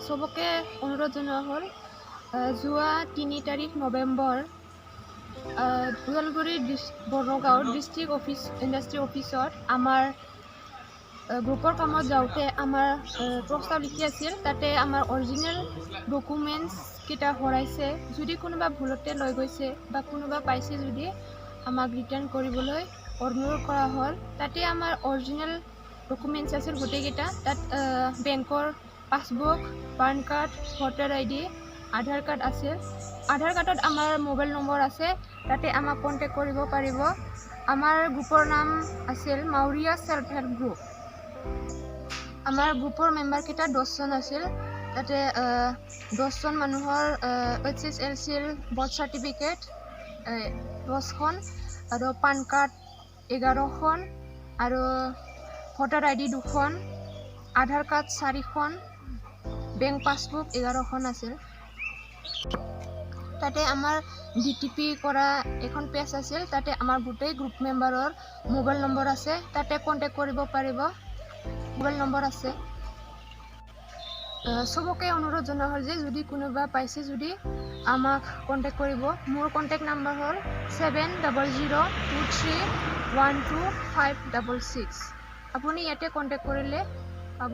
সবকে অনুৰোধ জনোৱা হ'ল যোৱা 3 তাৰিখ November Udalguri Borgaon district office industry অফিচত আমাৰ গ্ৰুপৰ কামত যাওঁতে আমাৰ প্ৰস্তাৱ লিখি আছিল। তাতে আমাৰ অৰিজিনেল ডকুমেণ্টছ কেইটা ভৰাইছে। যদি কোনোবা ভুলতে লৈ গৈছে বা কোনোবা পাইছে যদি আমাক ৰিটাৰ্ণ কৰিবলৈ অনুৰোধ কৰা হ'ল। তাতে আমাৰ অৰিজিনেল ডকুমেণ্টছ আছিল গোটেইকেইটা। তাত বেংকৰ passbook, PAN card, voter ID, আধাৰ কাৰ্ড আছে। আধাৰ কাৰ্ডত আমাৰ মোবাইল নম্বৰ আছে। তাতে আমাক কণ্টেক্ট কৰিব পাৰিব। আমাৰ গ্ৰুপৰ নাম আছিল মাউৰিয়া সেল্ফ হেল্প গ্ৰুপ। আমাৰ গ্ৰুপৰ মেম্বাৰ কেইটা 10 জন আছিল। তাতে 10 জন মানুহৰ HSLC বাৰ্থ চাৰ্টিফিকেট 10খন আৰু পান কাৰ্ড 11খন আৰু ভোটাৰ ID 2খন, আধাৰ কাৰ্ড 4খন, বেংক পাছবুক 11খন আছিল। তাতে আমাৰ DTP কৰা এখন পেজ আছিল। তাতে আমাৰ গোটেই গ্ৰুপ মেম্বাৰৰ মোবাইল নম্বৰ আছে। তাতে কণ্টেক্ট কৰিব পাৰিব, মোবাইল নম্বৰ আছে। সবকে অনুৰোধ জনোৱা হ'ল যে যদি কোনোবা পাইছে যদি আমাক কণ্টেক্ট কৰিব। মোৰ কণ্টেক্ট নাম্বাৰ হ'ল 7002312566। আপুনি ইয়াতে কণ্টেক্ট কৰিলে পাব।